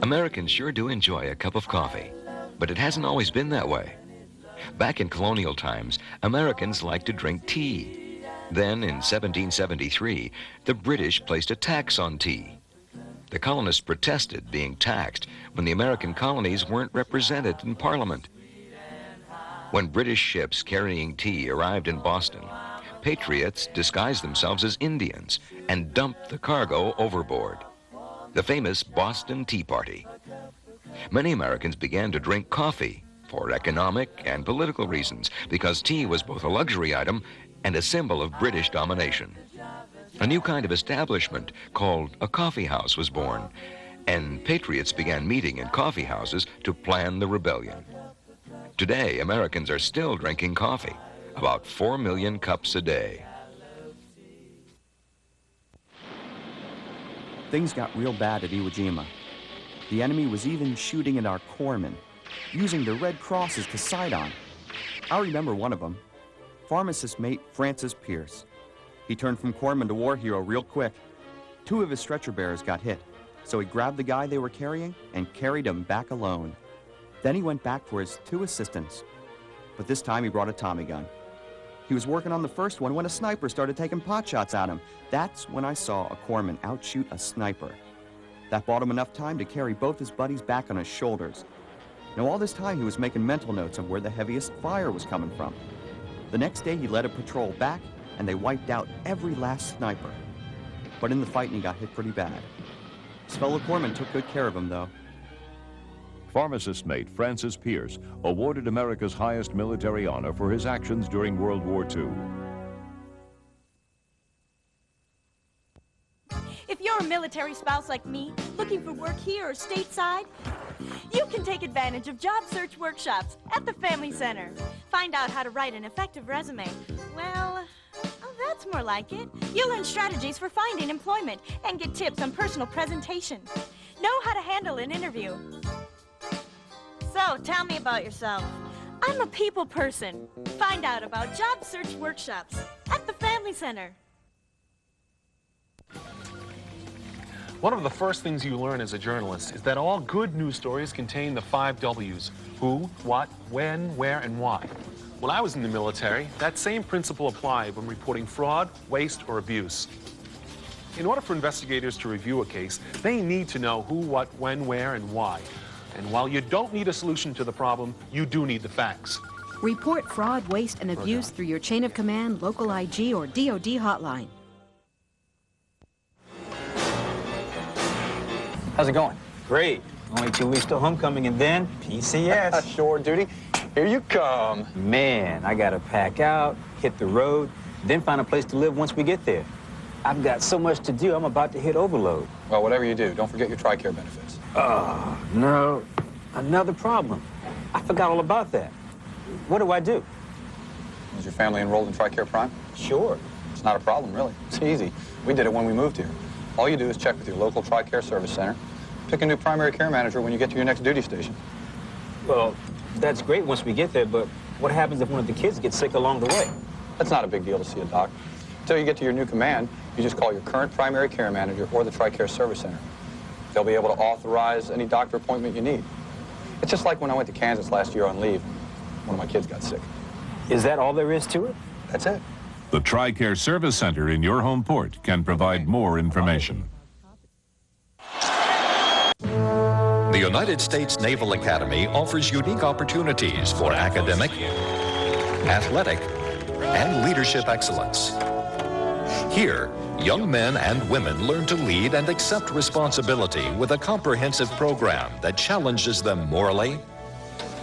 Americans sure do enjoy a cup of coffee, but it hasn't always been that way. Back in colonial times, Americans liked to drink tea. Then, in 1773, the British placed a tax on tea. The colonists protested being taxed when the American colonies weren't represented in Parliament. When British ships carrying tea arrived in Boston, patriots disguised themselves as Indians and dumped the cargo overboard. The famous Boston Tea Party. Many Americans began to drink coffee for economic and political reasons because tea was both a luxury item and a symbol of British domination. A new kind of establishment called a coffee house was born, and patriots began meeting in coffee houses to plan the rebellion. Today, Americans are still drinking coffee, about 4 million cups a day. Things got real bad at Iwo Jima. The enemy was even shooting at our corpsmen, using the red crosses to sight on. I remember one of them, pharmacist mate Francis Pierce. He turned from corpsman to war hero real quick. 2 of his stretcher bearers got hit, so he grabbed the guy they were carrying and carried him back alone. Then he went back for his 2 assistants, but this time he brought a Tommy gun. He was working on the first one when a sniper started taking pot shots at him. That's when I saw a corpsman outshoot a sniper. That bought him enough time to carry both his buddies back on his shoulders. Now all this time he was making mental notes of where the heaviest fire was coming from. The next day he led a patrol back and they wiped out every last sniper. But in the fighting he got hit pretty bad. His fellow corpsmen took good care of him though. Pharmacist mate Francis Pierce awarded America's highest military honor for his actions during World War II. If you're a military spouse like me, looking for work here or stateside, you can take advantage of job search workshops at the Family Center. Find out how to write an effective resume. Well, oh, that's more like it. You'll learn strategies for finding employment and get tips on personal presentation. Know how to handle an interview. So, tell me about yourself. I'm a people person. Find out about job search workshops at the Family Center. One of the first things you learn as a journalist is that all good news stories contain the 5 W's: who, what, when, where, and why. When I was in the military, that same principle applied when reporting fraud, waste, or abuse. In order for investigators to review a case, they need to know who, what, when, where, and why. And while you don't need a solution to the problem, you do need the facts. Report fraud, waste, and abuse through your chain of command, local IG, or DOD hotline. How's it going? Great. Only 2 weeks till homecoming and then PCS. Shore duty. Here you come. Man, I gotta pack out, hit the road, then find a place to live once we get there. I've got so much to do, I'm about to hit overload. Well, whatever you do, don't forget your TRICARE benefits. Oh, no. Another problem. I forgot all about that. What do I do? Is your family enrolled in TRICARE Prime? Sure. It's not a problem, really. It's easy. We did it when we moved here. All you do is check with your local TRICARE service center. Pick a new primary care manager when you get to your next duty station. Well, that's great once we get there, but what happens if one of the kids gets sick along the way? That's not a big deal to see a doc. Until you get to your new command, you just call your current primary care manager or the TRICARE service center. They'll be able to authorize any doctor appointment you need. It's just like when I went to Kansas last year on leave. One of my kids got sick. Is that all there is to it? That's it. The TRICARE Service Center in your home port can provide more information. The United States Naval Academy offers unique opportunities for academic, athletic, and leadership excellence. Here, young men and women learn to lead and accept responsibility with a comprehensive program that challenges them morally,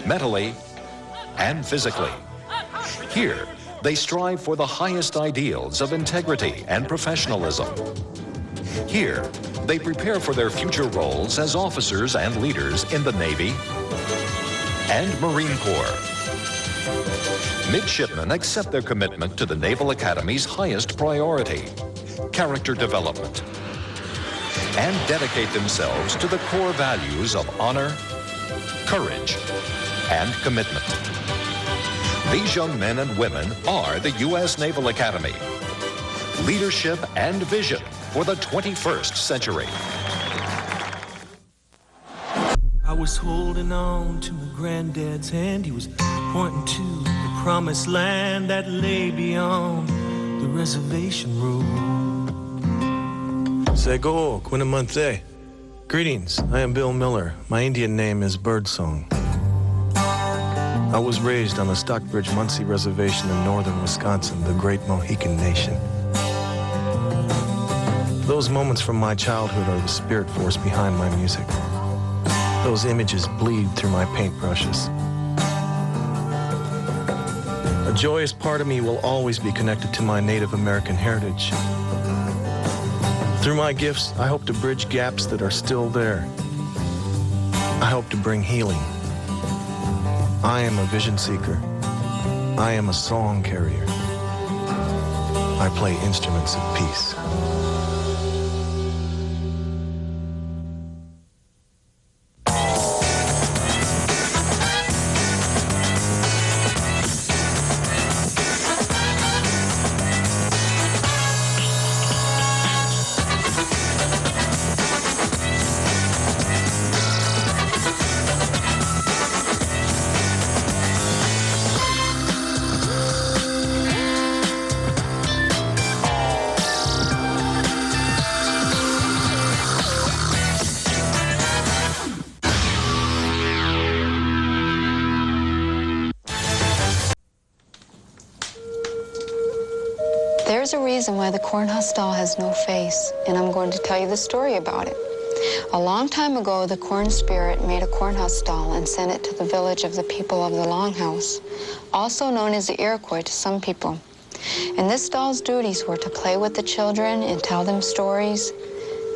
mentally, and physically. Here, they strive for the highest ideals of integrity and professionalism. Here, they prepare for their future roles as officers and leaders in the Navy and Marine Corps. Midshipmen accept their commitment to the Naval Academy's highest priority, character development, and dedicate themselves to the core values of honor, courage, and commitment. These young men and women are the U.S. Naval Academy. Leadership and vision for the 21st century. I was holding on to my granddad's hand. He was pointing to the promised land that lay beyond the reservation road. Sego, Quinamonte. Greetings, I am Bill Miller. My Indian name is Birdsong. I was raised on the Stockbridge-Muncie Reservation in northern Wisconsin, the great Mohican Nation. Those moments from my childhood are the spirit force behind my music. Those images bleed through my paintbrushes. A joyous part of me will always be connected to my Native American heritage. Through my gifts, I hope to bridge gaps that are still there. I hope to bring healing. I am a vision seeker. I am a song carrier. I play instruments of peace. There's a reason why the cornhusk doll has no face, and I'm going to tell you the story about it. A long time ago, the corn spirit made a cornhusk doll and sent it to the village of the people of the Longhouse, also known as the Iroquois to some people. And this doll's duties were to play with the children and tell them stories.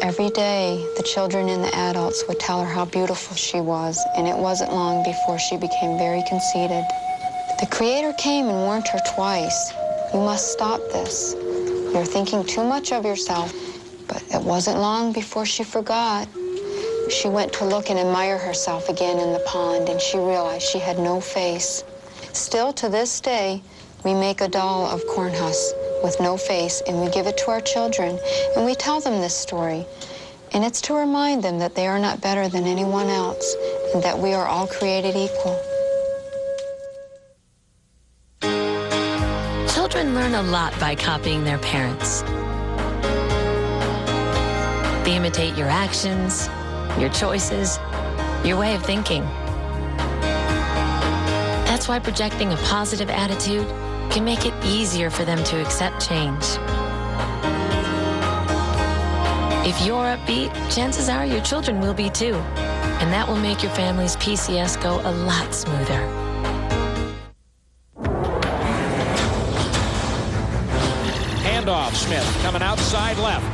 Every day, the children and the adults would tell her how beautiful she was, and it wasn't long before she became very conceited. The Creator came and warned her twice. You must stop this. You're thinking too much of yourself. But it wasn't long before she forgot. She went to look and admire herself again in the pond, and she realized she had no face. Still to this day, we make a doll of corn husks with no face, and we give it to our children, and we tell them this story. And it's to remind them that they are not better than anyone else, and that we are all created equal. Children learn a lot by copying their parents. They imitate your actions, your choices, your way of thinking. That's why projecting a positive attitude can make it easier for them to accept change. If you're upbeat, chances are your children will be too, and that will make your family's PCS go a lot smoother. Handoff, Smith coming outside left.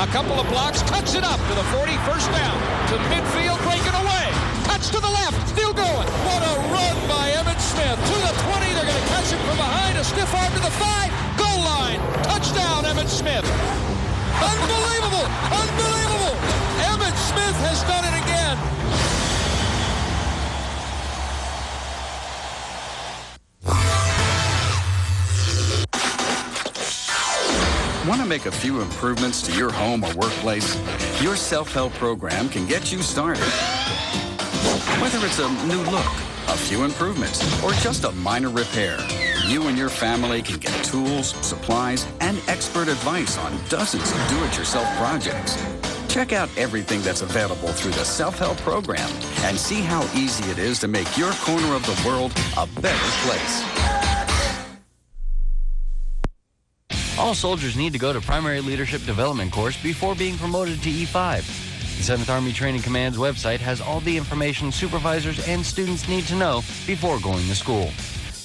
A couple of blocks, cuts it up to the 40, first down. To midfield, breaking away. Touch to the left, still going. What a run by Emmitt Smith. To the 20, they're going to catch him from behind. A stiff arm to the 5, goal line. Touchdown, Emmitt Smith. Unbelievable, unbelievable. Emmitt Smith has done it again. Want to make a few improvements to your home or workplace? Your self-help program can get you started. Whether it's a new look, a few improvements, or just a minor repair, you and your family can get tools, supplies, and expert advice on dozens of do-it-yourself projects. Check out everything that's available through the self-help program and see how easy it is to make your corner of the world a better place. All soldiers need to go to Primary Leadership Development course before being promoted to E5. The 7th Army Training Command's website has all the information supervisors and students need to know before going to school.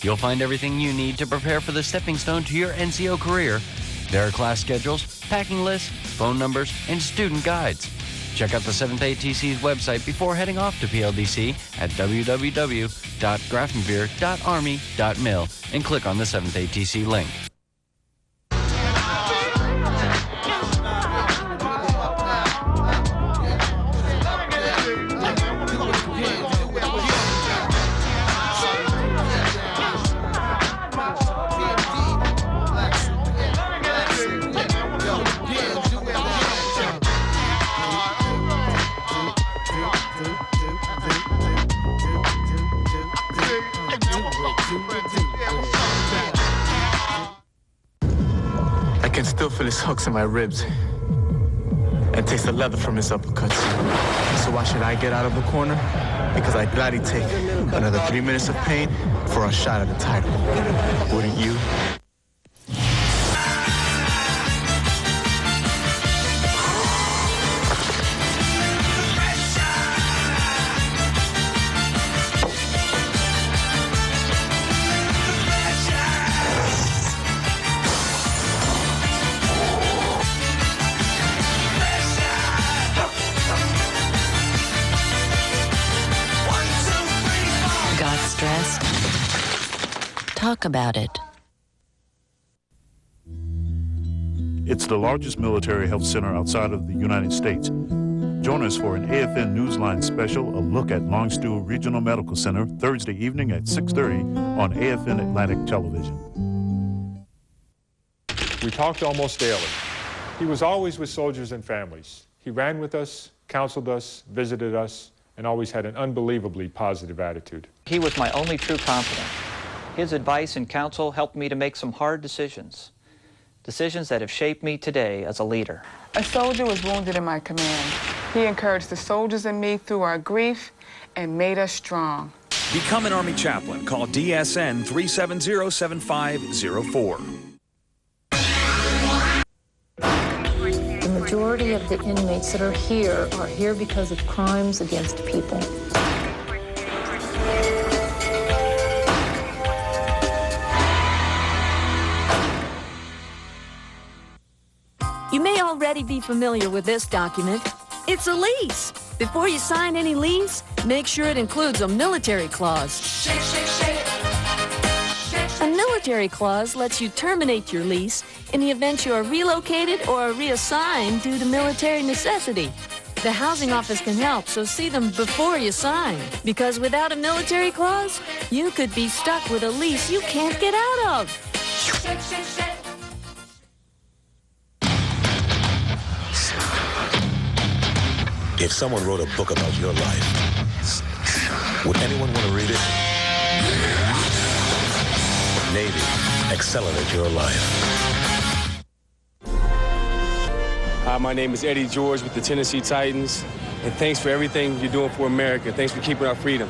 You'll find everything you need to prepare for the stepping stone to your NCO career. There are class schedules, packing lists, phone numbers, and student guides. Check out the 7th ATC's website before heading off to PLDC at www.grafenveer.army.mil and click on the 7th ATC link. I can still feel his hooks in my ribs and taste the leather from his uppercuts. So why should I get out of the corner? Because I'd gladly take another 3 minutes of pain for a shot at the title. Wouldn't you? Stressed? Talk about it. It's the largest military health center outside of the United States. Join us for an AFN Newsline special, a look at Longstool Regional Medical Center, Thursday evening at 6:30 on AFN Atlantic Television. We talked almost daily. He was always with soldiers and families. He ran with us, counseled us, visited us, and always had an unbelievably positive attitude. He was my only true confidant. His advice and counsel helped me to make some hard decisions. Decisions that have shaped me today as a leader. A soldier was wounded in my command. He encouraged the soldiers and me through our grief and made us strong. Become an Army chaplain. Call DSN 370-7504. The majority of the inmates that are here because of crimes against people. You may already be familiar with this document. It's a lease. Before you sign any lease, make sure it includes a military clause. Shake, shake, shake. A military clause lets you terminate your lease in the event you are relocated or reassigned due to military necessity. The housing office can help, so see them before you sign. Because without a military clause, you could be stuck with a lease you can't get out of. Shake, shake, shake. If someone wrote a book about your life, would anyone want to read it? Navy, excelling at your life. Hi, my name is Eddie George with the Tennessee Titans, and thanks for everything you're doing for America. Thanks for keeping our freedom.